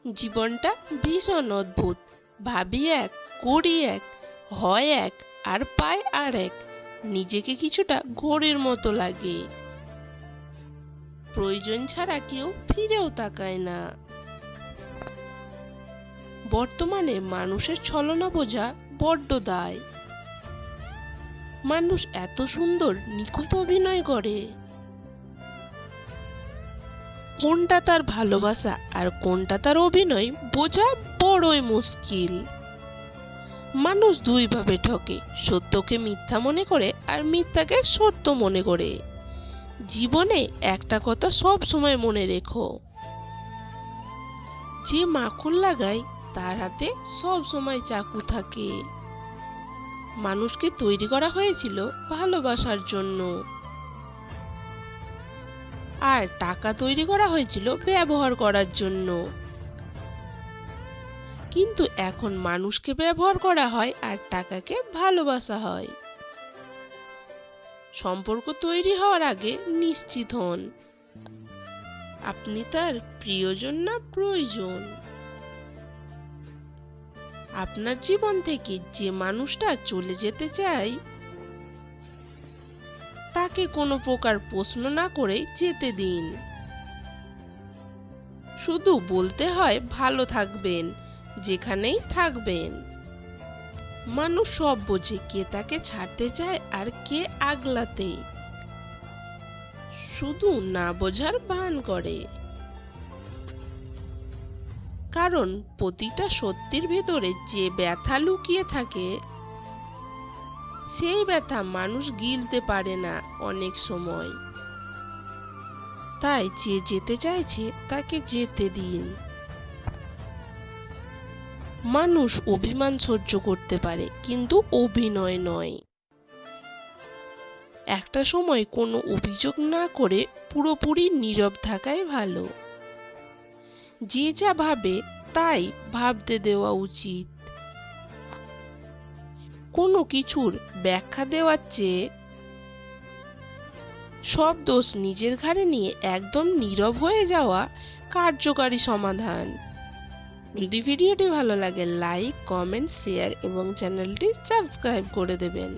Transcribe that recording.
জীবনটা ভীষণ অদ্ভুত। ভাবি এক, করি এক, হয় এক, আর পাই আর এক। নিজেকে কিছুটা ঘোরের মতো লাগে। প্রয়োজন ছাড়া কেউ ফিরেও তাকায় না। বর্তমানে মানুষের ছলনা বোঝা বড্ড দায়। মানুষ এত সুন্দর নিখুঁত অভিনয় করে। কোনটা তার ভালোবাসা আর কোনটা তার অভিনয় বোঝা বড়ই মুশকিল। মানুষ দুইভাবে ঠকে, সত্যকে মিথ্যা মনে করে আর মিথ্যাকে সত্য মনে করে। জীবনে একটা কথা সব সময় মনে রেখো, যে মাখন লাগায় তার হাতে সব সময় চাকু থাকে। মানুষকে তৈরি করা হয়েছিল ভালোবাসার জন্য, আর টাকা তৈরি করা হয়েছিল ব্যবহার করার জন্য। কিন্তু এখন মানুষকে ব্যবহার করা হয় আর টাকাকে ভালোবাসা হয়। সম্পর্ক তৈরি হওয়ার আগে নিশ্চিত হন, আপনি তার প্রিয়জন না প্রয়োজন। আপনার জীবন থেকে যে মানুষটা চলে যেতে চায়, তাকে কোনো প্রকার প্রশ্ন না করে যেতে দিন। শুধু বলতে হয় ভালো থাকবেন যেখানেই থাকবেন। মানুষ সব বোঝে, কে তাকে ছাড়তে চায় আর কে আগলাতে। শুধু না বোঝার ভান করে। কারণ প্রতিটা সত্যির ভেতরে যে ব্যথা লুকিয়ে থাকে, সেই ব্যথা মানুষ গিলতে পারে না অনেক সময়। তাই যে যেতে চাইছে তাকে যেতে দিন। মানুষ অভিমান সহ্য করতে পারে, কিন্তু অভিনয় নয়। একটা সময় কোনো অভিযোগ না করে পুরোপুরি নীরব থাকাই ভালো। যে যা ভাবে তাই ভাবতে দেওয়া উচিত। কোনো কিছুর ব্যাখ্যা দেওয়ার চেয়ে সব দোষ নিজের ঘাড়ে নিয়ে একদম নীরব হয়ে যাওয়া কার্যকারী সমাধান। যদি ভিডিওটি ভালো লাগে, লাইক, কমেন্ট, শেয়ার এবং চ্যানেলটি সাবস্ক্রাইব করে দেবেন।